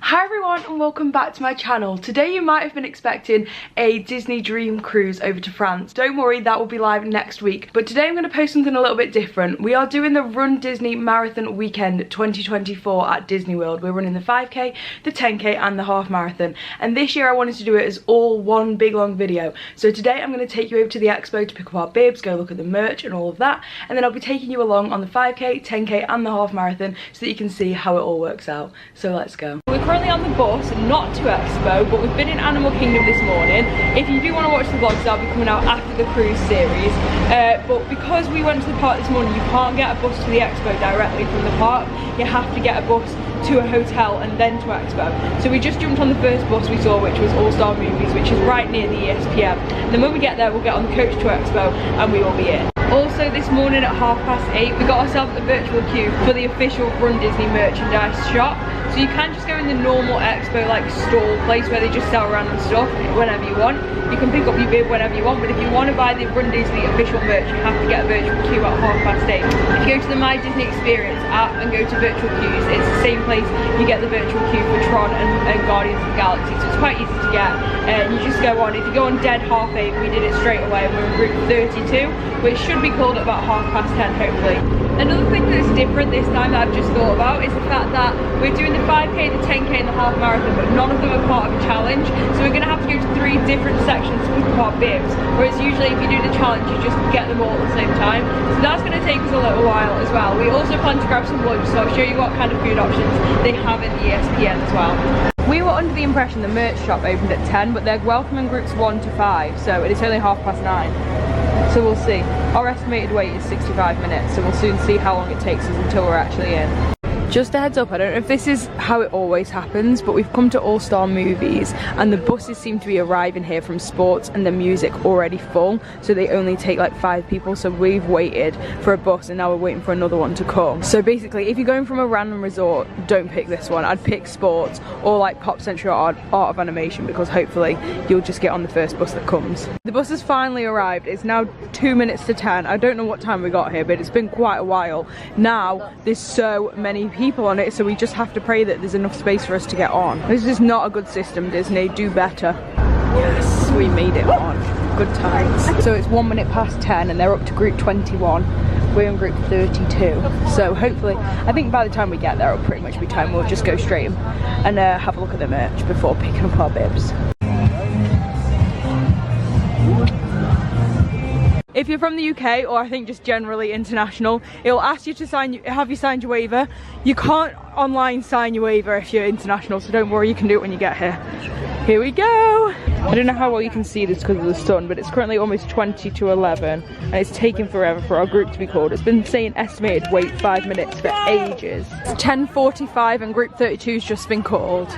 Hi everyone and welcome back to my channel. Today you might have been expecting a Disney dream cruise over to France. Don't worry, that will be live next week. But today I'm going to post something a little bit different. We are doing the Run Disney Marathon Weekend 2024 at Disney World. We're running the 5k, the 10k and the half marathon. And this year I wanted to do it as all one big long video. So today I'm going to take you over to the expo to pick up our bibs, go look at the merch and all of that. And then I'll be taking you along on the 5k, 10k and the half marathon so that you can see how it all works out. So let's go. We're currently on the bus, not to Expo, but we've been in Animal Kingdom this morning. If you do want to watch the vlogs, they'll be coming out after the cruise series. But because we went to the park this morning, you can't get a bus to the Expo directly from the park. You have to get a bus to a hotel and then to Expo. So we just jumped on the first bus we saw, which was All Star Movies, which is right near the ESPN. And then when we get there, we'll get on the coach to Expo and we will be in. Also this morning at 8:30, we got ourselves a virtual queue for the official Run Disney merchandise shop. So you can just go in the normal Expo like stall place where they just sell random stuff whenever you want. You can pick up your bib whenever you want, but if you want to buy the Run Disney official merch, you have to get a virtual queue at 8:30. If you go to the My Disney Experience app and go to virtual queues, it's the same place you get the virtual queue for Tron and Guardians of the Galaxy. So it's quite easy to get. You just go on. If you go on dead 8:30, we did it straight away and we're in group 32, which should be called at about 10:30 hopefully. Another thing that's different this time that I've just thought about is the fact that we're doing the 5k, the 10k and the half marathon, but none of them are part of a challenge. So we're going to have to go to 3 different sections to pick up our bibs, whereas usually if you do the challenge you just get them all at the same time. So that's going to take us a little while as well. We also plan to grab some lunch, so I'll show you what kind of food options they have in the ESPN as well. We were under the impression the merch shop opened at 10, but they're welcoming groups 1 to 5, so it's only 9:30. So we'll see. Our estimated wait is 65 minutes, so we'll soon see how long it takes us until we're actually in. Just a heads up, I don't know if this is how it always happens, but we've come to All Star Movies and the buses seem to be arriving here from sports and the music already full, so they only take like 5 people. So we've waited for a bus and now we're waiting for another one to come. So basically if you're going from a random resort, don't pick this one. I'd pick sports or like Pop Century Art of Animation, because hopefully you'll just get on the first bus that comes. The bus has finally arrived. It's now 2 minutes to 10. I don't know what time we got here, but it's been quite a while. Now there's so many people on it, so we just have to pray that there's enough space for us to get on. This is not a good system, Disney. Do better. Yes, we made it on. Good times. So it's 1 minute past 10 and they're up to group 21. We're in group 32. So hopefully, I think by the time we get there it'll pretty much be time. We'll just go straight and have a look at the merch before picking up our bibs. If you're from the UK, or I think just generally international, it'll ask you to have you signed your waiver. You can't online sign your waiver if you're international, so don't worry, you can do it when you get here. Here we go. I don't know how well you can see this because of the sun, but it's currently almost 20 to 11 and it's taken forever for our group to be called. It's been saying estimated wait 5 minutes for ages. It's 10:45 and group 32's just been called.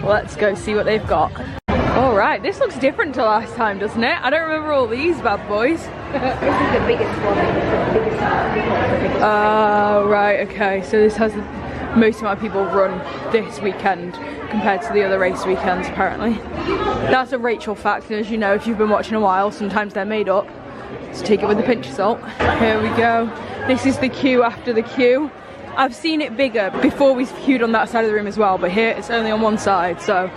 Let's go see what they've got. Alright, this looks different to last time, doesn't it? I don't remember all these bad boys. This is the biggest one. It's the biggest one. Right, okay. So this has the most amount of people run this weekend compared to the other race weekends, apparently. That's a Rachel fact, and as you know, if you've been watching a while, sometimes they're made up. So take it with a pinch of salt. Here we go. This is the queue after the queue. I've seen it bigger before we queued on that side of the room as well, but here it's only on one side, so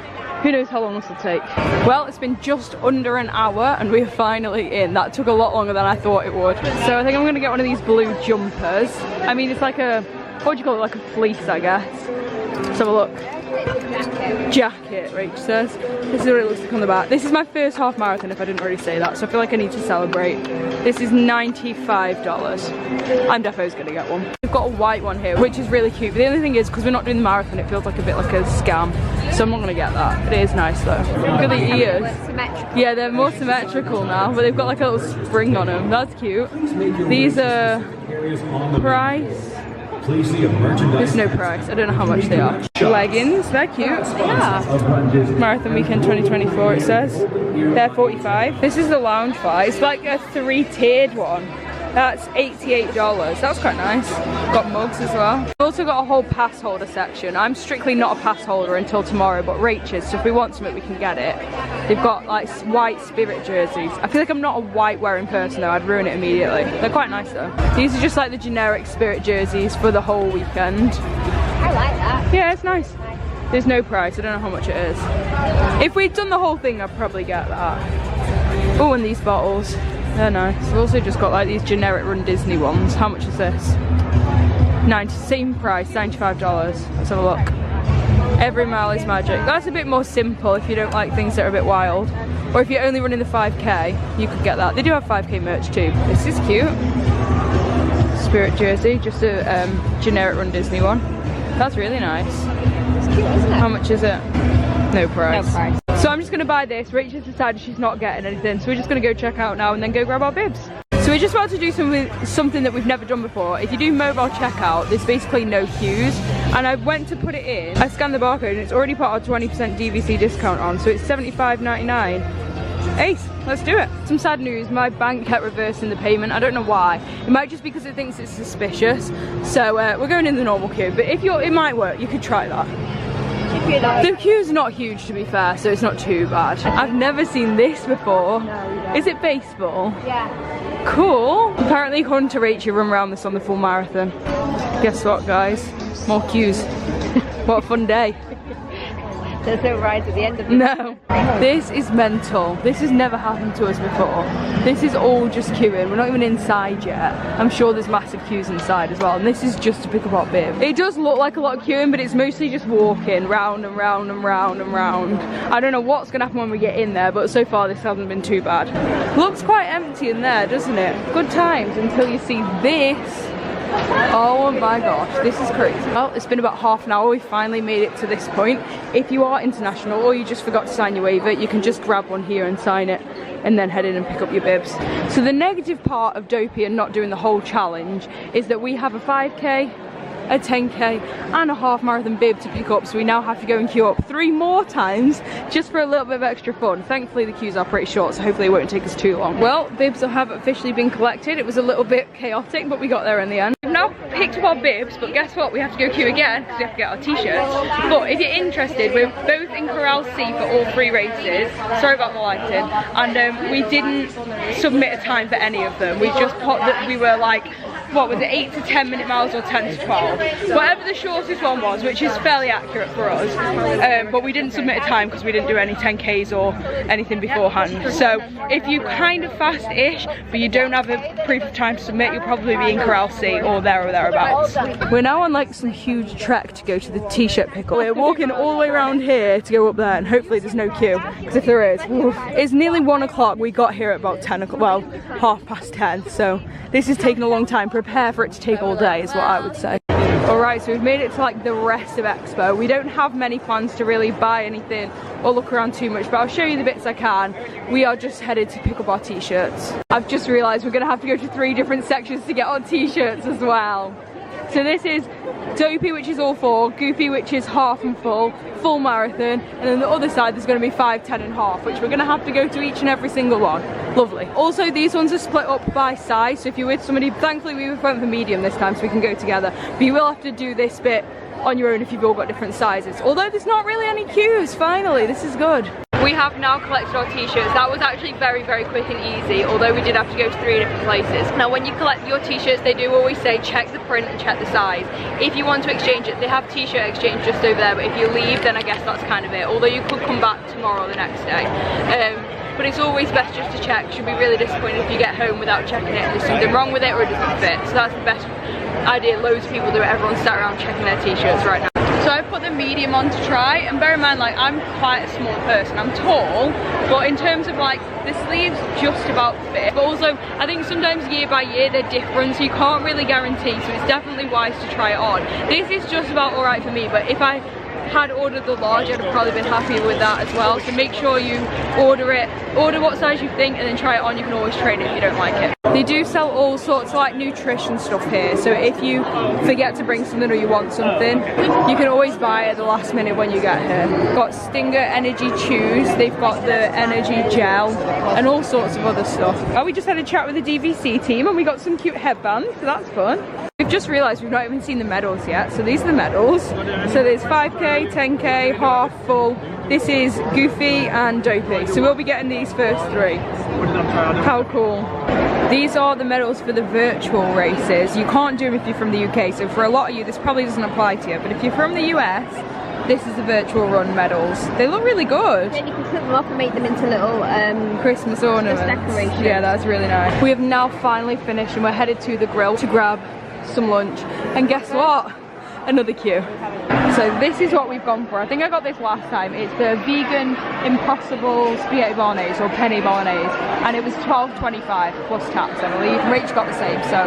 who knows how long this will take. Well, it's been just under an hour and we're finally in. That took a lot longer than I thought it would. So I think I'm gonna get one of these blue jumpers. I mean, it's like a, what do you call it, like a fleece, I guess. Let's have a look. Jacket, Rach says. This is what it looks like on the back. This is my first half marathon, if I didn't already say that, so I feel like I need to celebrate. This is $95. I'm definitely gonna get one. We've got a white one here, which is really cute, but the only thing is, because we're not doing the marathon, it feels like a bit like a scam, so I'm not gonna get that. But it is nice though. Look at the ears. Yeah, they're more symmetrical now, but they've got like a little spring on them. That's cute. These are price. There's no price. I don't know how much they are. Leggings, they're cute. Yeah. Marathon Weekend 2024 it says. They're 45. This is the lounge fly. It's like a 3-tiered one. That's $88. That's quite nice. Got mugs as well. We've also got a whole pass holder section. I'm strictly not a pass holder until tomorrow, but Rach is, so if we want something we can get it. They've got like white Spirit jerseys. I feel like I'm not a white wearing person though, I'd ruin it immediately. They're quite nice though. These are just like the generic Spirit jerseys for the whole weekend. I like that. Yeah, it's nice. There's no price, I don't know how much it is. If we'd done the whole thing, I'd probably get that. Oh, and these bottles, they're nice. We've also just got like these generic Run Disney ones. How much is this? Same price, $95. Let's have a look. Every mile is magic. That's a bit more simple if you don't like things that are a bit wild. Or if you're only running the 5k, you could get that. They do have 5k merch too. This is cute. Spirit jersey, just a generic Run Disney one. That's really nice. It's cute, isn't it? How much is it? No price. No price. So I'm just gonna buy this. Rachel's decided she's not getting anything, so we're just gonna go check out now and then go grab our bibs. So we're just about to do something that we've never done before. If you do mobile checkout, there's basically no queues. And I went to put it in, I scanned the barcode and it's already put our 20% DVC discount on, so it's $75.99. Ace, let's do it. Some sad news, my bank kept reversing the payment. I don't know why. It might just because it thinks it's suspicious. So we're going in the normal queue, but if it might work, you could try that. The queue's not huge to be fair, so it's not too bad. I've never seen this before. No, is it baseball? Yeah. Cool. Apparently according to Rachel, run around this on the full marathon. Guess what guys? More queues. What a fun day. There's no rides at the end of it. No. This is mental. This has never happened to us before. This is all just queuing. We're not even inside yet. I'm sure there's massive queues inside as well. And this is just to pick up our bib. It does look like a lot of queuing, but it's mostly just walking round and round and round and round. I don't know what's going to happen when we get in there, but so far this hasn't been too bad. Looks quite empty in there, doesn't it? Good times until you see this. Oh my gosh, this is crazy. Well, it's been about half an hour. We finally made it to this point. If you are international or you just forgot to sign your waiver, you can just grab one here and sign it and then head in and pick up your bibs. So the negative part of Dopey and not doing the whole challenge is that we have a 5k, a 10k and a half marathon bib to pick up, so we now have to go and queue up 3 more times just for a little bit of extra fun. Thankfully the queues are pretty short, so hopefully it won't take us too long. Well, bibs have officially been collected. It was a little bit chaotic, but we got there in the end. We've now picked up our bibs, but guess what? We have to go queue again because we have to get our t-shirts. But if you're interested, we're both in Corral C for all 3 races. Sorry about the lighting. And we didn't submit a time for any of them. We just put that we were like, what was it, 8 to 10 minute miles or 10 to 12, whatever the shortest one was, which is fairly accurate for us, but we didn't submit a time because we didn't do any 10Ks or anything beforehand. So if you kind of fast-ish but you don't have a proof of time to submit, you'll probably be in Corral C or there or thereabouts. We're now on like some huge trek to go to the t-shirt pickup. We're walking all the way around here to go up there, and hopefully there's no queue, because if there is, oof. It's nearly 1 o'clock. We got here at about 10 o'clock, well, 10:30, so this is taking a long time. Prepare for it to take all day is what I would say. Alright, so we've made it to like the rest of Expo. We don't have many plans to really buy anything or look around too much, but I'll show you the bits I can. We are just headed to pick up our t-shirts. I've just realised we're going to have to go to 3 different sections to get our t-shirts as well. So this is Dopey, which is all 4, Goofy, which is half and full marathon, and then the other side there's going to be 5, 10 and half, which we're going to have to go to each and every single one. Lovely. Also these ones are split up by size, so if you're with somebody, thankfully we went for medium this time so we can go together, but you will have to do this bit on your own if you've all got different sizes. Although there's not really any queues, finally, this is good. We have now collected our t-shirts. That was actually very, very quick and easy, although we did have to go to 3 different places. Now when you collect your t-shirts, they do always say check the print and check the size. If you want to exchange it, they have t-shirt exchange just over there, but if you leave, then I guess that's kind of it. Although you could come back tomorrow or the next day. But it's always best just to check. You'll be really disappointed if you get home without checking it and there's something wrong with it or it doesn't fit. So that's the best idea. Loads of people do it. Everyone's sat around checking their t-shirts right now. So I put the medium on to try, and bear in mind, like, I'm quite a small person. I'm tall, but in terms of like the sleeves just about fit. But also I think sometimes year by year they're different, so you can't really guarantee, so it's definitely wise to try it on. This is just about alright for me, but if I had ordered the large, I'd have probably been happier with that as well. So make sure you order what size you think, and then try it on. You can always trade it if you don't like it. They do sell all sorts of like nutrition stuff here, so if you forget to bring something or you want something, you can always buy it at the last minute when you get here. Got Stinger Energy Chews, they've got the energy gel and all sorts of other stuff. Oh, we just had a chat with the DVC team and we got some cute headbands, so that's fun. We've just realised we've not even seen the medals yet, so these are the medals. So there's 5k, 10k, half, full. This is Goofy and Dopey, so we'll be getting these first 3. How cool. These are the medals for the virtual races. You can't do them if you're from the UK, so for a lot of you this probably doesn't apply to you, but if you're from the US, This is the virtual run medals. They look really good. Then you can cut them off and make them into little Christmas ornaments. decorations. Yeah, that's really nice. We have now finally finished and we're headed to the grill to grab some lunch. And guess what? Another queue. So this is what we've gone for. I think I got this last time. It's the vegan impossible spaghetti bolognese or penne bolognese, and it was $12.25 plus tax, I believe. Rach got the same, so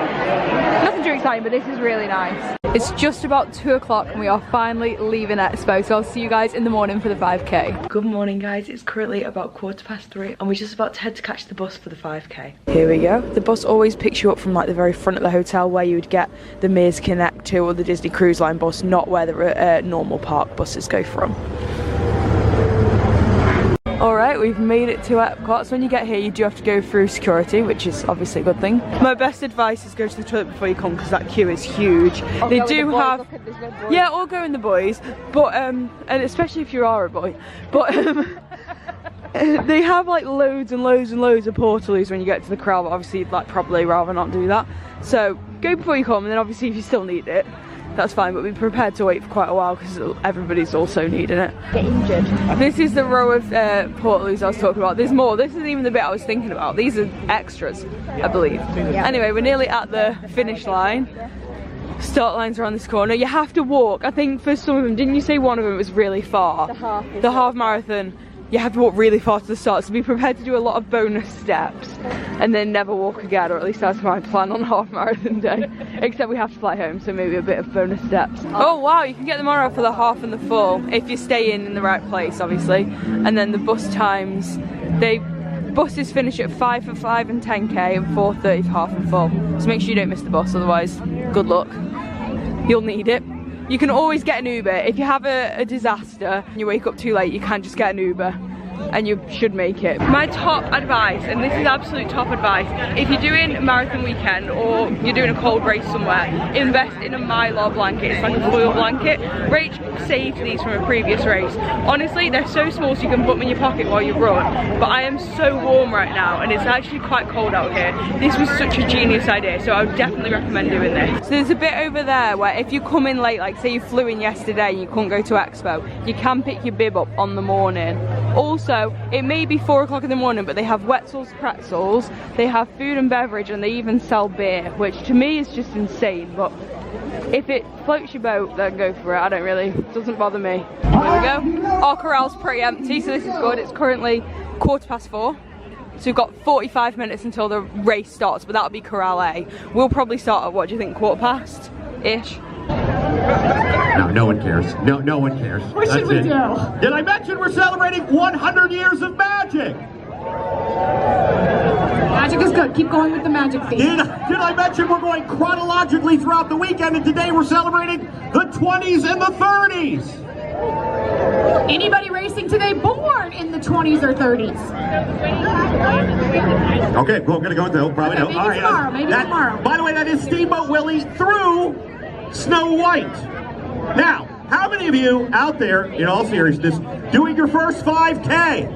nothing too exciting, but this is really nice. It's just about 2 o'clock and we are finally leaving Expo, so I'll see you guys in the morning for the 5K. Good morning guys, it's currently about 3:15 and we're just about to head to catch the bus for the 5K. Here we go. The bus always picks you up from like the very front of the hotel where you would get the Mears Connect 2 or the Disney Cruise Line bus, not where the normal park buses go from. Alright, we've made it to Epcot. So when you get here, you do have to go through security, which is obviously a good thing. My best advice is go to the toilet before you come, because that queue is huge. They do have... Yeah, or go in the boys, but and especially if you are a boy. But they have like loads and loads and loads of portaloos when you get to the crowd, but obviously you'd like probably rather not do that. So go before you come, and then obviously if you still need it, that's fine, but be prepared to wait for quite a while because everybody's also needing it. Get injured. This is the row of portaloos I was talking about. There's more. This isn't even the bit I was thinking about. These are extras, I believe. Yeah. Anyway, we're nearly at the finish line. Start lines around this corner. You have to walk. I think for some of them, didn't you say one of them was really far? The half marathon. You have to walk really far to the start, so be prepared to do a lot of bonus steps and then never walk again, or at least that's my plan on half marathon day. Except we have to fly home, so maybe a bit of bonus steps. Oh wow, you can get the monorail for the half and the full if you stay in the right place, obviously. And then the bus times, buses finish at 5 for 5 and 10k and 4:30 for half and full. So make sure you don't miss the bus, otherwise good luck. You'll need it. You can always get an Uber. If you have a disaster and you wake up too late, you can just get an Uber and you should make it. My top advice, and this is absolute top advice, if you're doing marathon weekend or you're doing a cold race somewhere, invest in a Mylar blanket. It's like a foil blanket. Rach saved these from a previous race. Honestly, they're so small so you can put them in your pocket while you run, but I am so warm right now and it's actually quite cold out here. This was such a genius idea, so I would definitely recommend doing this. So there's a bit over there where if you come in late, like say you flew in yesterday and you couldn't go to Expo, you can pick your bib up on the morning. Also, it may be 4 o'clock in the morning, but they have Wetzel's pretzels, they have food and beverage, and they even sell beer, which to me is just insane, but if it floats your boat, then go for it. I don't really, it doesn't bother me. Here we go. Our corral's pretty empty, so this is good. It's currently 4:15. So we've got 45 minutes until the race starts, but that'll be Corral A. We'll probably start at, what do you think, 4:15-ish? No, no one cares. No one cares. What should we do? Did I mention we're celebrating 100 years of magic? Magic is good. Keep going with the magic theme. Did I mention we're going chronologically throughout the weekend, and today we're celebrating the 20s and the 30s? Anybody racing today born in the 20s or 30s? Okay, well, I'm gonna go with no. Probably no. Maybe tomorrow. Maybe tomorrow. By the way, that is Steamboat Willie through Snow White. Now, how many of you out there, in all seriousness, doing your first 5K?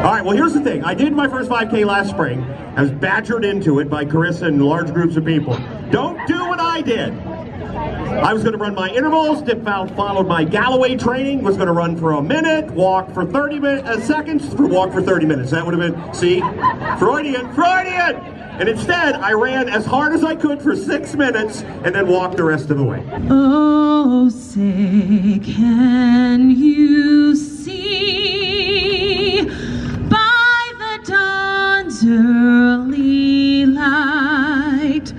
All right, well, here's the thing. I did my first 5K last spring. I was badgered into it by Carissa and large groups of people. Don't do what I did. I was going to run my intervals, followed my Galloway training, was going to run for a minute, walk for 30 seconds, walk for 30 minutes. That would have been, see, Freudian! And instead, I ran as hard as I could for 6 minutes and then walked the rest of the way. Oh, say can you see by the dawn's early light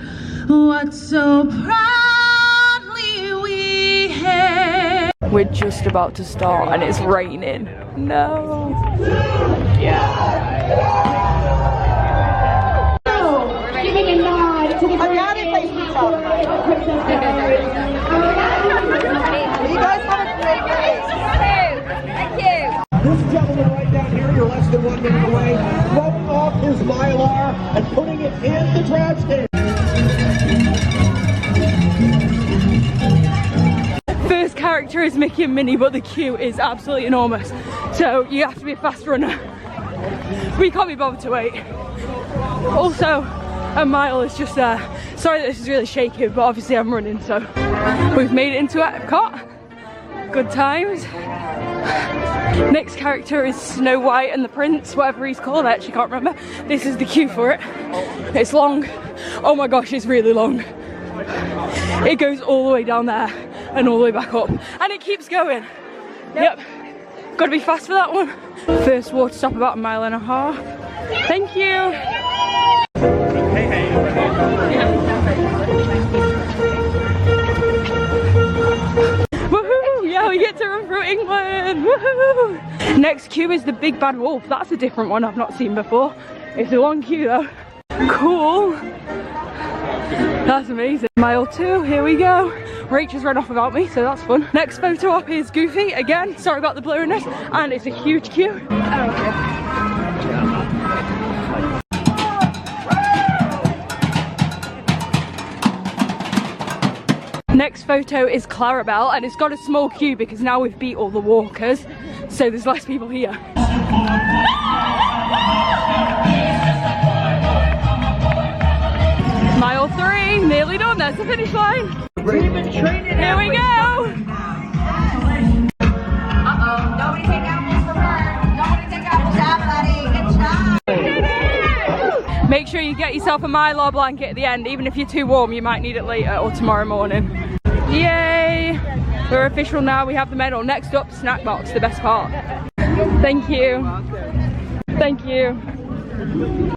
what so proudly we hailed? We're just about to start and it's raining. No. Giving a nod to the You guys have a great race. Thank you. This gentleman right down here, you're less than 1 minute away, throwing off his Mylar and putting it in the trash can. First character is Mickey and Minnie, but the queue is absolutely enormous. So you have to be a fast runner. We can't be bothered to wait. Also, a mile is just there. Sorry that this is really shaky, but obviously I'm running, so we've made it into Epcot. Good times. Next character is Snow White and the Prince, whatever he's called. I actually can't remember. This is the queue for it. It's long. Oh my gosh, it's really long. It goes all the way down there and all the way back up, and it keeps going. Yep. Gotta be fast for that one. First water stop about 1.5 miles. Thank you. Woohoo! Yeah, we get to run through England. Woohoo! Next queue is the Big Bad Wolf. That's a different one I've not seen before. It's a long queue though. Cool. That's amazing. Mile 2, here we go. Rachel's run off without me, so that's fun. Next photo op is Goofy again. Sorry about the blurriness, and it's a huge queue. Next photo is Clarabelle, and it's got a small queue because now we've beat all the walkers, so there's less people here. Mile 3, nearly done, there's the finish line. Here we go! Uh-oh, nobody take apples from her. Nobody take apples. Good job, buddy. Good job. Make sure you get yourself a Mylar blanket at the end. Even if you're too warm, you might need it later or tomorrow morning. Yay! We're official now, we have the medal. Next up, snack box, the best part. Thank you. Thank you.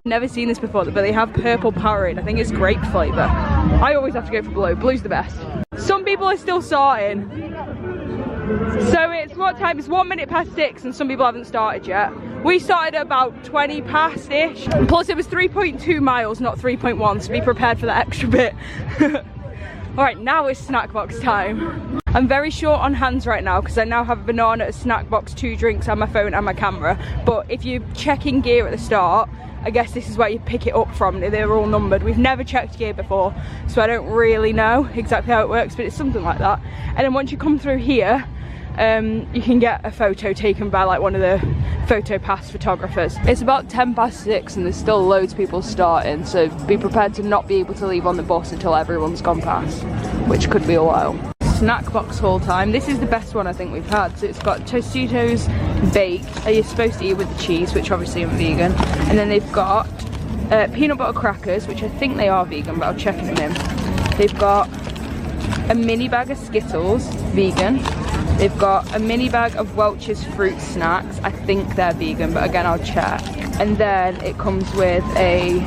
Never seen this before, but they have purple Powerade. I think it's grape flavour. I always have to go for blue. Blue's the best. Some people are still starting. So it's what time? It's 1 minute past 6 and some people haven't started yet. We started at about 20 past-ish. Plus it was 3.2 miles, not 3.1, so be prepared for that extra bit. Alright, now it's snack box time. I'm very short on hands right now because I now have a banana, a snack box, 2 drinks and my phone and my camera. But if you're checking gear at the start, I guess this is where you pick it up from. They're all numbered. We've never checked gear before, so I don't really know exactly how it works, but it's something like that. And then once you come through here, you can get a photo taken by like one of the photo pass photographers. It's about 10 past 6 and there's still loads of people starting, so be prepared to not be able to leave on the bus until everyone's gone past, which could be a while. Snack box haul time. This is the best one I think we've had. So it's got Tostitos baked. You're supposed to eat with the cheese, which obviously I'm vegan. And then they've got peanut butter crackers, which I think they are vegan, but I'll check in them. They've got a mini bag of Skittles, vegan. They've got a mini bag of Welch's fruit snacks. I think they're vegan, but again, I'll check. And then it comes with a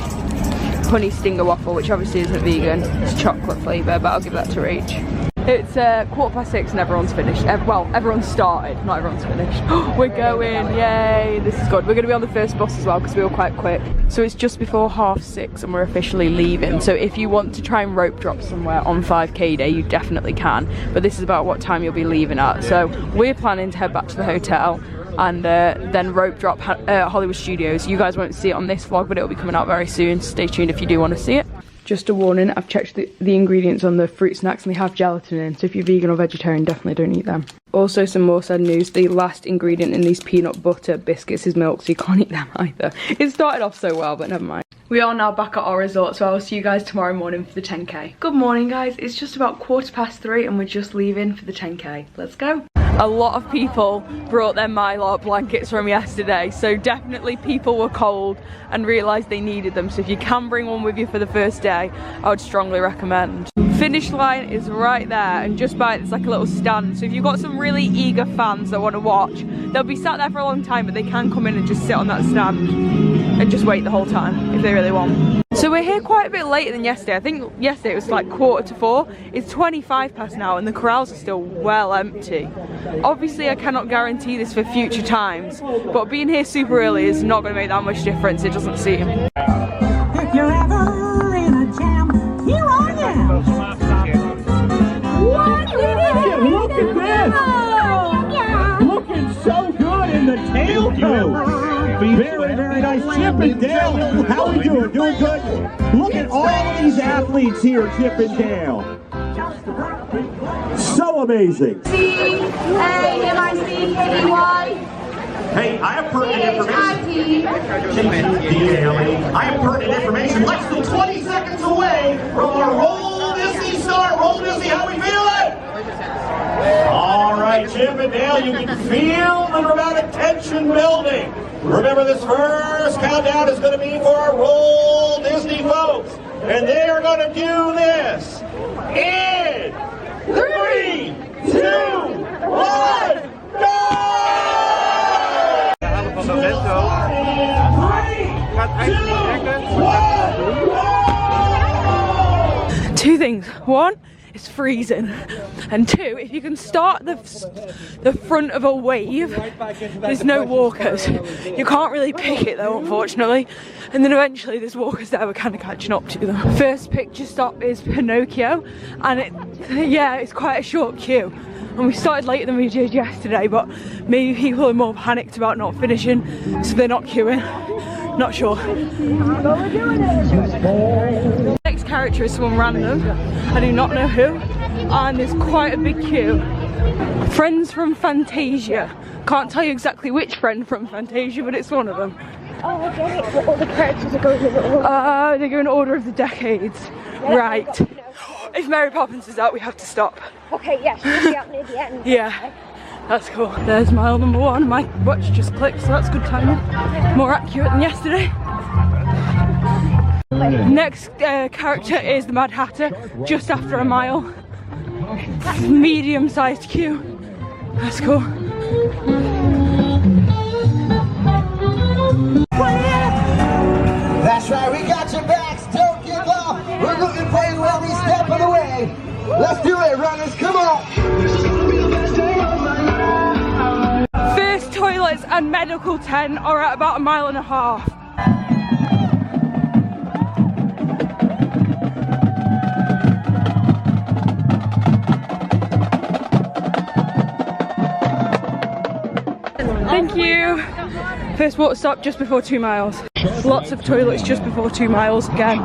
honey stinger waffle, which obviously isn't vegan. It's chocolate flavour, but I'll give that to Rach. It's 6:15 and everyone's finished. Well, everyone's started, not everyone's finished. We're going, yay, this is good. We're going to be on the first bus as well because we were quite quick. So it's just before 6:30 and we're officially leaving. So if you want to try and rope drop somewhere on 5K day, you definitely can. But this is about what time you'll be leaving at. So we're planning to head back to the hotel and then rope drop Hollywood Studios. You guys won't see it on this vlog, but it'll be coming out very soon. Stay tuned if you do want to see it. Just a warning, I've checked the ingredients on the fruit snacks and they have gelatin in, so if you're vegan or vegetarian, definitely don't eat them. Also, some more sad news, the last ingredient in these peanut butter biscuits is milk, so you can't eat them either. It started off so well, but never mind. We are now back at our resort, so I will see you guys tomorrow morning for the 10K. Good morning, guys. It's just about 3:15 and we're just leaving for the 10K. Let's go. A lot of people brought their Mylar blankets from yesterday, so definitely people were cold and realised they needed them. So if you can bring one with you for the first day, I would strongly recommend. Finish line is right there, and just by it, it's like a little stand. So if you've got some really eager fans that want to watch, they'll be sat there for a long time, but they can come in and just sit on that stand and just wait the whole time if they really want. So we're here quite a bit later than yesterday. I think yesterday it was like 4:45. It's 25 past now and the corrals are still well empty. Obviously I cannot guarantee this for future times, but being here super early is not going to make that much difference, it doesn't seem. If you're ever in a jam, here I am. What? Look at this! Looking so good in the tailcoat. Very, very nice. Chip and Dale, how we doing? Doing good? Look at all of these athletes here, Chip and Dale. So amazing. C-A-M-I-C-K-E-Y. Hey, I have pertinent information. I have pertinent information. Less than 20 seconds away from our Roll Disney start. Roll Disney, how we feeling? All right. right, Chip and Dale, you can feel the dramatic tension building. Remember, this first countdown is going to be for our Roll Disney folks. And they are going to do this in 3, 2, 1, go! Two things. One, it's freezing, and two, if you can start the front of a wave, there's no walkers. You can't really pick it though, unfortunately, and then eventually there's walkers that were kind of catching up to them. First picture stop is Pinocchio, and it's quite a short queue, and we started later than we did yesterday, but maybe people are more panicked about not finishing, so they're not queuing. Not sure. Next character is someone random. I do not know who, and there's quite a big queue. Friends from Fantasia. Can't tell you exactly which friend from Fantasia, but it's one of them. Oh, I get it. All the characters are going in order. They go in order of the decades. Yeah, right. If Mary Poppins is out, we have to stop. Okay, yeah, she'll be out near the end. Yeah. That's cool. There's mile number 1. My watch just clicked, so that's good timing. More accurate than yesterday. Next character is the Mad Hatter, just after a mile. Medium-sized queue. That's cool. That's right, we got your backs, don't give up. We're rooting for you every step of the way. Let's do it, runners, come on. First toilets and medical tent are at about 1.5 miles. Thank you. First water stop just before 2 miles. Lots of toilets just before 2 miles again.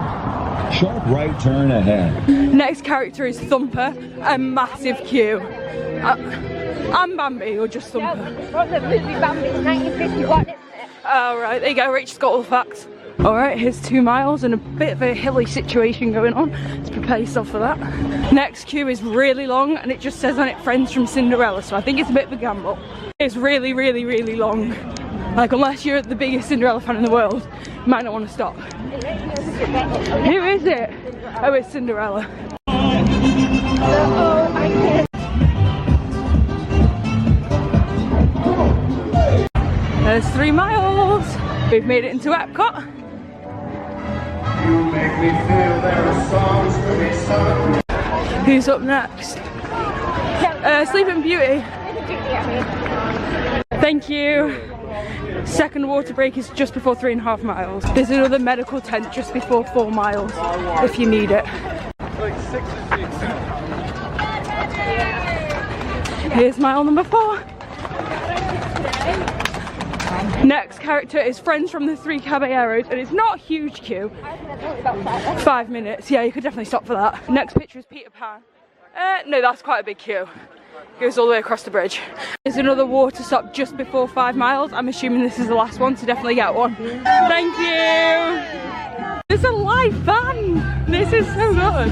Sharp right turn ahead. Next character is Thumper, a massive queue. And Bambi, or just Thumper? No, it's from the movie Bambi, it's 1951, isn't it? Oh right, there you go, Rachel's got all the facts. Alright, here's 2 miles and a bit of a hilly situation going on. Let's prepare yourself for that. Next queue is really long and it just says on it Friends from Cinderella, so I think it's a bit of a gamble. It's really, really, really long. Like, unless you're the biggest Cinderella fan in the world, you might not want to stop. Who is it? Oh, it's Cinderella. There's 3 miles. We've made it into Epcot. You make me feel there are songs to be sung. Who's up next? Sleeping Beauty. Thank you. Second water break is just before 3.5 miles. There's another medical tent just before 4 miles if you need it. Here's mile number 4. Next character is Friends from the Three Caballeros, and it's not a huge queue. 5 minutes, yeah, you could definitely stop for that. Next picture is Peter Pan. No, that's quite a big queue. Goes all the way across the bridge. There's another water stop just before 5 miles. I'm assuming this is the last one, so definitely get one. Thank you! There's a live band! This is so good!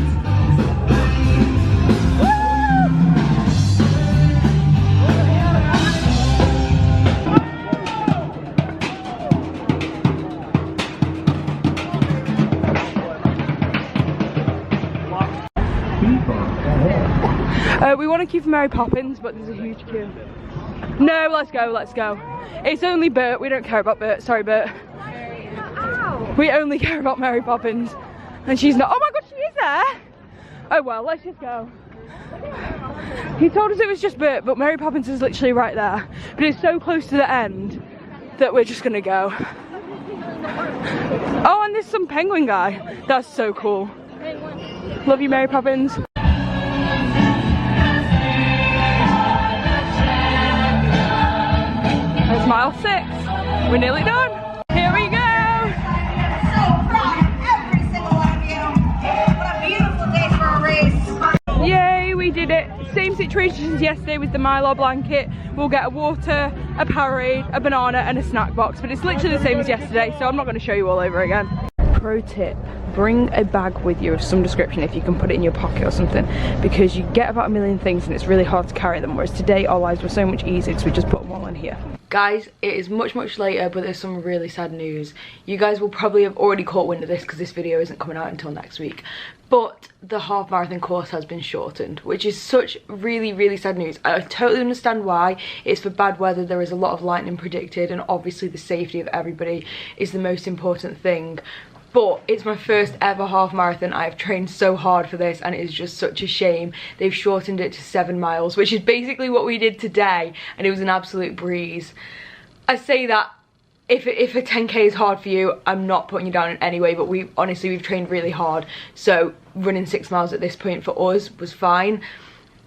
We want to keep Mary Poppins, but there's a huge queue. No, let's go, let's go. It's only Bert, we don't care about Bert. Sorry, Bert. We only care about Mary Poppins. And she's not. Oh my god, she is there! Oh well, let's just go. He told us it was just Bert, but Mary Poppins is literally right there. But it's so close to the end that we're just gonna go. Oh, and there's some penguin guy. That's so cool. Love you, Mary Poppins. There's mile 6. We're nearly done. Here we go. So proud of every single one of you. What a beautiful day for a race. Yay, we did it. Same situation as yesterday with the Mylar blanket. We'll get a water, a Powerade, a banana and a snack box, but it's literally the same as yesterday, so I'm not going to show you all over again. Pro tip, bring a bag with you of some description if you can put it in your pocket or something, because you get about a million things and it's really hard to carry them, whereas today our lives were so much easier, so we just put them all in here. Guys, it is much later, but there's some really sad news. You guys will probably have already caught wind of this because this video isn't coming out until next week, but the half marathon course has been shortened, which is such really sad news. I totally understand why. It's for bad weather, there is a lot of lightning predicted, and obviously the safety of everybody is the most important thing. But it's my first ever half marathon. I've trained so hard for this and it is just such a shame. They've shortened it to 7 miles, which is basically what we did today, and it was an absolute breeze. I say that if a 10k is hard for you, I'm not putting you down in any way, but we've trained really hard. So running 6 miles at this point for us was fine.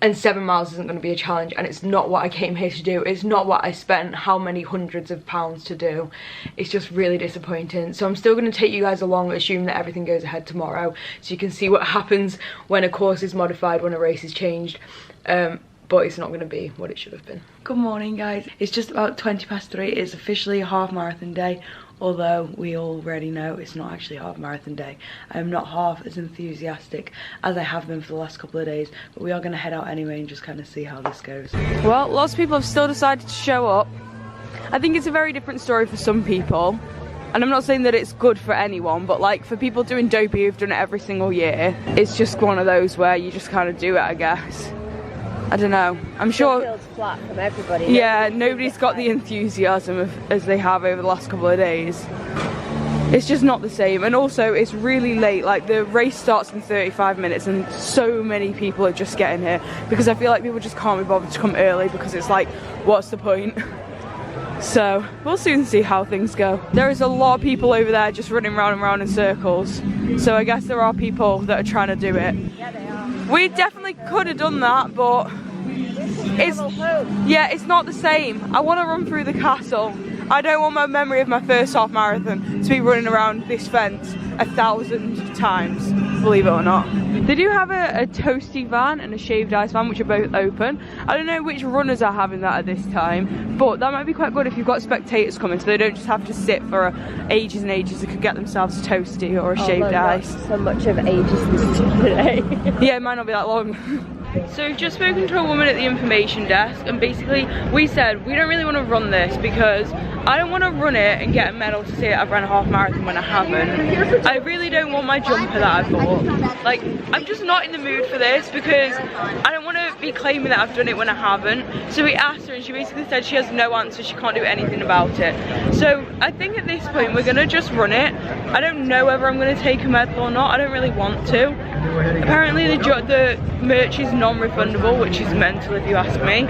And 7 miles isn't going to be a challenge, and it's not what I came here to do. It's not what I spent how many hundreds of pounds to do. It's just really disappointing. So I'm still going to take you guys along, assuming that everything goes ahead tomorrow, so you can see what happens when a course is modified, when a race is changed. But it's not going to be what it should have been. Good morning, guys. It's just about 3:20. It's officially a half marathon day, although we already know it's not actually a half marathon day. I'm not half as enthusiastic as I have been for the last couple of days, but we are going to head out anyway and just kind of see how this goes. Well, lots of people have still decided to show up. I think it's a very different story for some people, and I'm not saying that it's good for anyone, but like for people doing dopey who've done it every single year, it's just one of those where you just kind of do it, I guess. I don't know. I'm sure. It feels flat from everybody. Yeah, nobody's got the enthusiasm as they have over the last couple of days. It's just not the same, and also it's really late. Like the race starts in 35 minutes, and so many people are just getting here because I feel like people just can't be bothered to come early because it's like, what's the point? So we'll soon see how things go. There is a lot of people over there just running round and round in circles. So I guess there are people that are trying to do it. Yeah, they are. We definitely could have done that, but it's not the same. I want to run through the castle. I don't want my memory of my first half marathon to be running around this fence 1,000 times, believe it or not. They do have a toasty van and a shaved ice van, which are both open. I don't know which runners are having that at this time, but that might be quite good if you've got spectators coming, so they don't just have to sit for ages and ages. They could get themselves a toasty or a shaved ice. So much of ages today. Yeah, it might not be that long. So we've just spoken to a woman at the information desk, and basically we said we don't really want to run this because I don't want to run it and get a medal to say I've run a half marathon when I haven't. I really don't want my jumper that I bought. Like, I'm just not in the mood for this because I don't want to be claiming that I've done it when I haven't. So we asked her and she basically said she has no answer, she can't do anything about it. So I think at this point we're going to just run it. I don't know whether I'm going to take a medal or not. I don't really want to. Apparently the merch is non-refundable, which is mental if you ask me.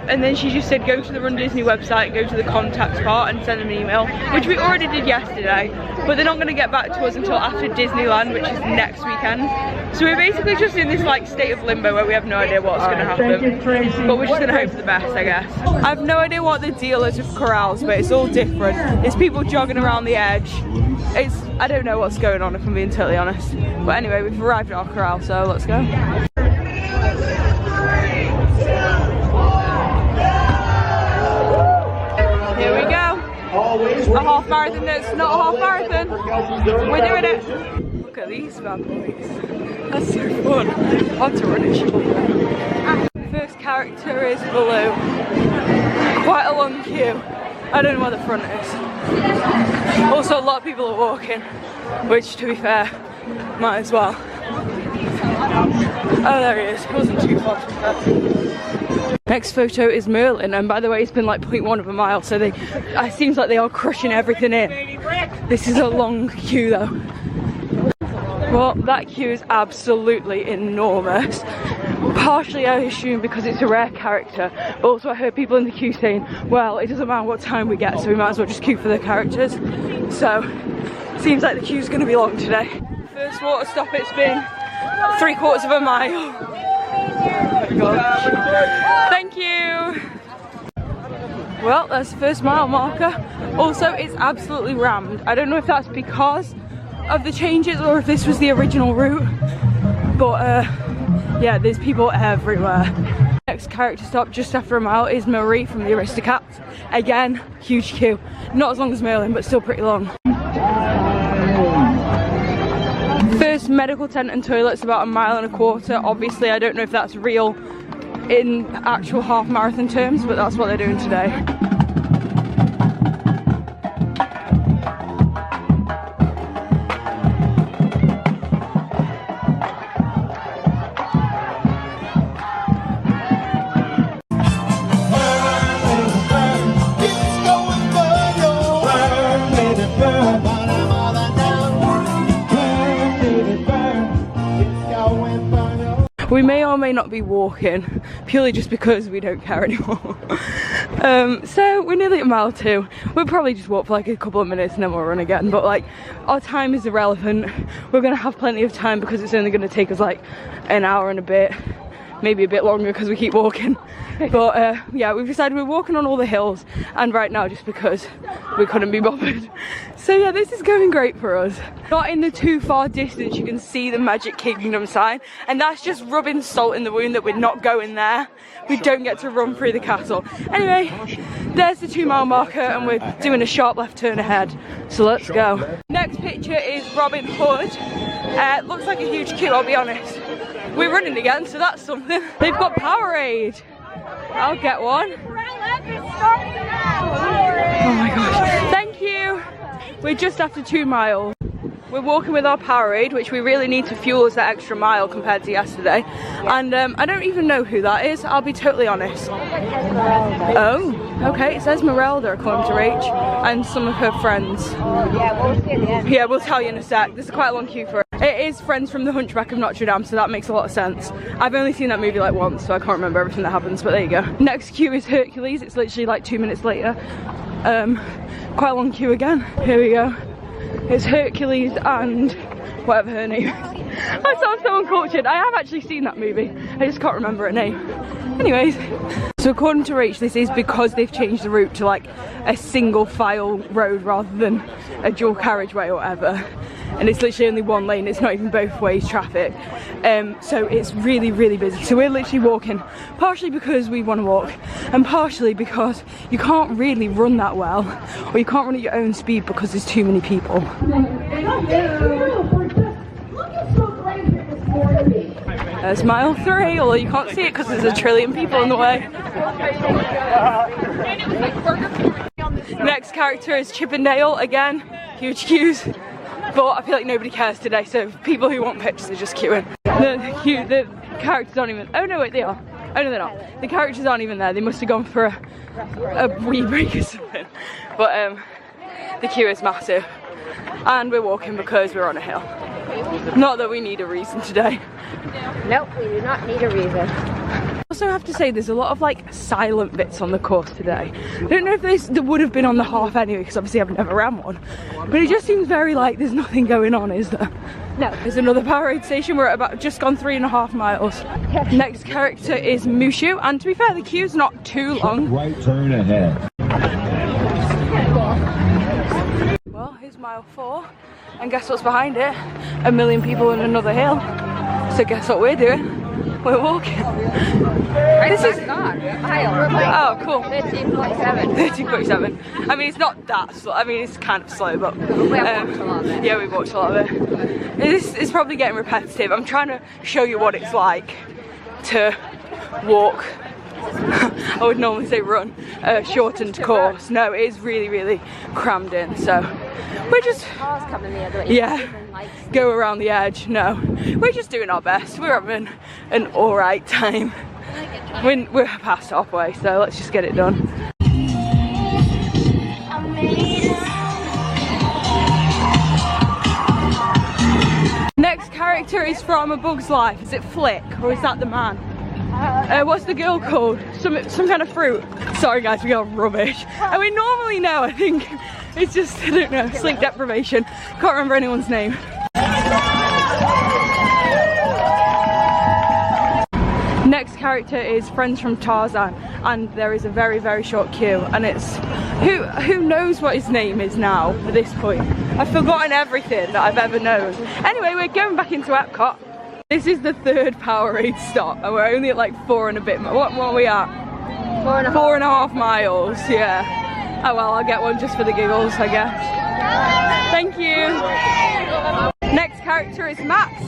And then she just said go to the Run Disney website, go to the contacts part and send them an email, which we already did yesterday, but they're not going to get back to us until after Disneyland, which is next weekend. So we're basically just in this like state of limbo where we have no idea what's going to happen, but we're just going to hope for the best, I guess. I have no idea what the deal is with corrals, but it's all different. There's people jogging around the edge. I don't know what's going on, if I'm being totally honest. But anyway, we've arrived at our corral, so let's go. Here we go. A half marathon that's not a half marathon. We're doing it. Look at these bad boys. That's so fun. I want to run it. First character is Blue. Quite a long queue. I don't know where the front is. Also, a lot of people are walking, which, to be fair, might as well. Oh, there he is. It wasn't too far to be fair. Next photo is Merlin, and by the way, it's been like 0.1 of a mile, so it seems like they are crushing everything in. This is a long queue though. Well, that queue is absolutely enormous. Partially, I assume, because it's a rare character, but also I heard people in the queue saying, well, it doesn't matter what time we get, so we might as well just queue for the characters. So, seems like the queue's going to be long today. First water stop, it's been 3/4 of a mile. Oh my gosh. Thank you! Well, that's the first mile marker. Also, it's absolutely rammed. I don't know if that's because of the changes or if this was the original route, but yeah, there's people everywhere. Next character stop just after a mile is Marie from the Aristocats. Again, huge queue. Not as long as Merlin, but still pretty long. nearest medical tent and toilet's about 1.25 miles. Obviously, I don't know if that's real in actual half marathon terms, but that's what they're doing today. We may or may not be walking, purely just because we don't care anymore. So we're nearly at mile 2. We'll probably just walk for like a couple of minutes and then we'll run again. But like, our time is irrelevant. We're gonna have plenty of time because it's only gonna take us like an hour and a bit, maybe a bit longer because we keep walking. But yeah, we've decided we're walking on all the hills, and right now just because we couldn't be bothered. So yeah, this is going great for us. Not in the too far distance, you can see the Magic Kingdom sign, and that's just rubbing salt in the wound that we're not going there. We don't get to run through the castle. Anyway, there's the 2 mile marker, and we're doing a sharp left turn ahead. So let's go. Next picture is Robin Hood. Looks like a huge queue, I'll be honest. We're running again, so that's something. They've got Powerade. I'll get one. Oh my gosh. Thank you. We're just after 2 miles. We're walking with our Powerade, which we really need to fuel us that extra mile compared to yesterday. And I don't even know who that is, I'll be totally honest. Oh, okay, it says Merelda according to Rach and some of her friends. Yeah, we'll tell you in a sec. There's quite a long queue for it. It is friends from the Hunchback of Notre Dame, so that makes a lot of sense. I've only seen that movie like once, so I can't remember everything that happens, but there you go. Next queue is Hercules. It's literally like 2 minutes later. Quite a long queue again. Here we go. It's Hercules and whatever her name is. I sound so uncultured. I have actually seen that movie. I just can't remember her name. Anyways, so according to Rach, this is because they've changed the route to like a single file road rather than a dual carriageway or whatever. And it's literally only one lane, it's not even both ways traffic. So it's really, really busy. So we're literally walking, partially because we want to walk, and partially because you can't really run that well, or you can't run at your own speed because there's too many people. There's mile 3, although you can't see it because there's a trillion people in the way. Next character is Chippendale, again, huge queues. But I feel like nobody cares today, so people who want pictures are just queuing. The characters aren't even, oh no wait, they are. Oh no, they're not. The characters aren't even there. They must have gone for a wee break or something. But the queue is massive. And we're walking because we're on a hill. Not that we need a reason today. Nope, we do not need a reason. I also have to say there's a lot of like silent bits on the course today. I don't know if there would have been on the half anyway, because obviously I've never ran one. But it just seems very like there's nothing going on, is there? No. There's another Powerade station. We're at about just gone 3.5 miles. Next character is Mushu, and to be fair, the queue's not too long. Right turn ahead. Well, here's mile 4, and guess what's behind it? 1 million people in another hill. So guess what we're doing? We're walking. This is oh cool. 13.7. 13.7. I mean, it's not that slow. I mean, it's kind of slow, but yeah, we've watched a lot of it. This is probably getting repetitive. I'm trying to show you what it's like to walk. I would normally say run a shortened course. No, it is really, really crammed in. So we're just go around the edge. No, we're just doing our best. We're having an alright time. We're past halfway, so let's just get it done. Next character is from A Bug's Life. Is it Flick, or is that the man? What's the girl called? Some kind of fruit. Sorry guys, we are rubbish. I mean, normally no, I think it's just, I don't know, sleep deprivation. Can't remember anyone's name. Next character is Friends from Tarzan, and there is a very, very short queue, and it's who knows what his name is now at this point. I've forgotten everything that I've ever known. Anyway, we're going back into Epcot. This is the 3rd Powerade stop, and we're only at like 4 and a bit. What are we at? 4.5 miles, yeah. Oh well, I'll get one just for the giggles, I guess. Thank you. Next character is Max.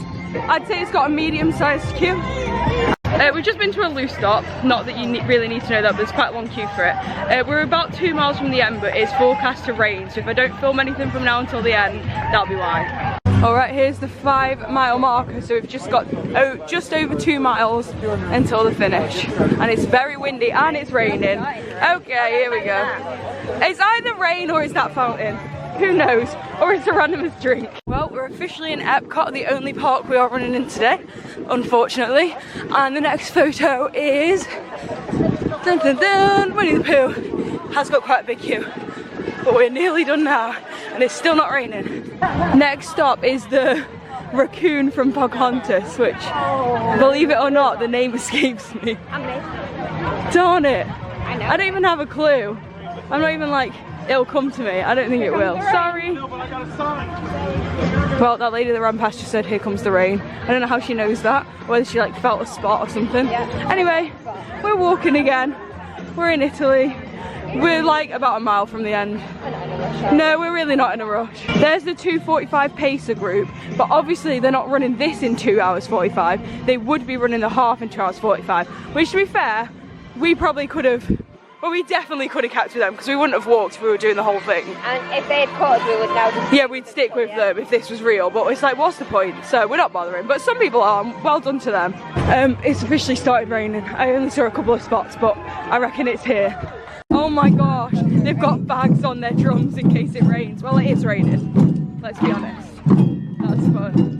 I'd say he's got a medium-sized queue. We've just been to a loose stop. Not that you really need to know that, but there's quite a long queue for it. We're about 2 miles from the end, but it's forecast to rain. So if I don't film anything from now until the end, that'll be why. Alright, here's the 5-mile marker. So we've just got just over 2 miles until the finish. And it's very windy and it's raining. Okay, here we go. It's either rain or it's that fountain. Who knows? Or it's a randomest drink. Well, we're officially in Epcot, the only park we are running in today, unfortunately. And the next photo is... Dun, dun, dun, Winnie the Pooh. Has got quite a big queue. But we're nearly done now, and it's still not raining. Next stop is the raccoon from Pocahontas, which, believe it or not, the name escapes me. Darn it. I don't even have a clue. I'm not even like... It'll come to me. I don't think it will. Sorry. Well, that lady that ran past just said, here comes the rain. I don't know how she knows that. Whether she like felt a spot or something. Anyway, we're walking again. We're in Italy. We're like about a mile from the end. No, we're really not in a rush. There's the 2:45 pacer group, but obviously they're not running this in 2 hours 45. They would be running the half in 2 hours 45. Which, to be fair, we probably could have... Well, we definitely could have kept with them because we wouldn't have walked if we were doing the whole thing. And if they had caught us, we would now just... Yeah, we'd stick with them if this was real, but it's like, what's the point? So we're not bothering, but some people are. Well done to them. It's officially started raining. I only saw a couple of spots, but I reckon it's here. Oh my gosh, they've got bags on their drums in case it rains. Well, it is raining, let's be honest. That's fun.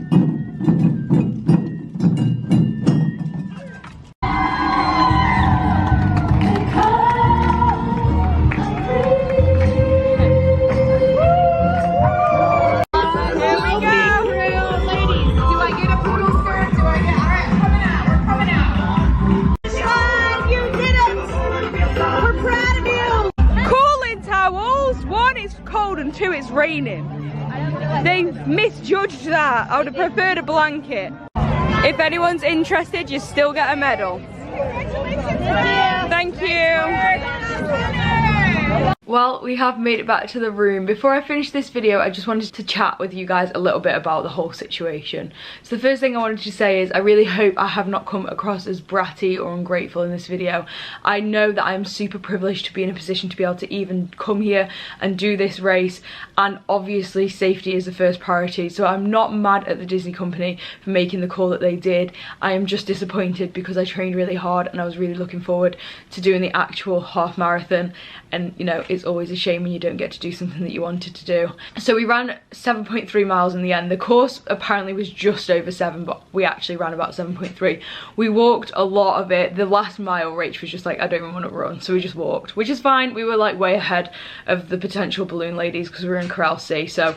And 2, it's raining. They misjudged that. I would have preferred a blanket. If anyone's interested, you still get a medal. Thank you. Well, we have made it back to the room. Before I finish this video, I just wanted to chat with you guys a little bit about the whole situation. So the first thing I wanted to say is I really hope I have not come across as bratty or ungrateful in this video. I know that I'm super privileged to be in a position to be able to even come here and do this race, and obviously safety is the first priority. So I'm not mad at the Disney company for making the call that they did. I am just disappointed because I trained really hard and I was really looking forward to doing the actual half marathon, and you know, it's always a shame when you don't get to do something that you wanted to do. So we ran 7.3 miles in the end. The course apparently was just over 7, but we actually ran about 7.3. We walked a lot of it. The last mile, Rach was just like, I don't even want to run, so we just walked, which is fine. We were like way ahead of the potential balloon ladies because we were in Corral C, so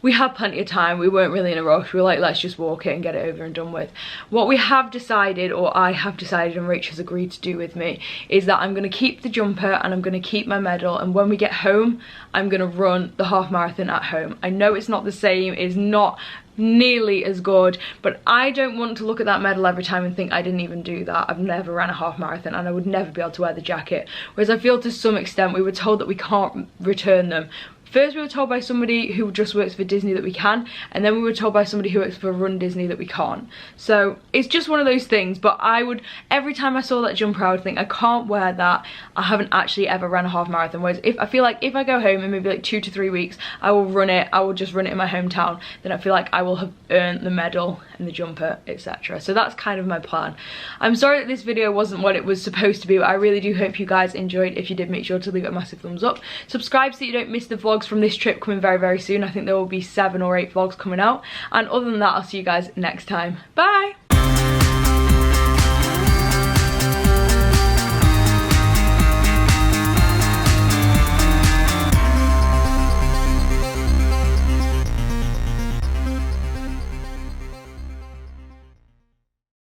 we had plenty of time. We weren't really in a rush. We were like, let's just walk it and get it over and done with. What we have decided, or I have decided and Rach has agreed to do with me, is that I'm going to keep the jumper and I'm going to keep my medal, and when we get home I'm going to run the half marathon at home. I know it's not the same, it's not nearly as good, but I don't want to look at that medal every time and think I didn't even do that. I've never ran a half marathon and I would never be able to wear the jacket, whereas I feel to some extent we were told that we can't return them. First we were told by somebody who just works for Disney that we can, and then we were told by somebody who works for Run Disney that we can't. So it's just one of those things, but I would, every time I saw that jumper I would think, I can't wear that. I haven't actually ever ran a half marathon, whereas if I feel like if I go home in maybe like 2 to 3 weeks, I will run it, I will just run it in my hometown, then I feel like I will have earned the medal and the jumper, etc. So that's kind of my plan. I'm sorry that this video wasn't what it was supposed to be, but I really do hope you guys enjoyed. If you did, make sure to leave it a massive thumbs up. Subscribe so you don't miss the vlogs from this trip coming very, very soon. I think there will be 7 or 8 vlogs coming out. And other than that, I'll see you guys next time. Bye!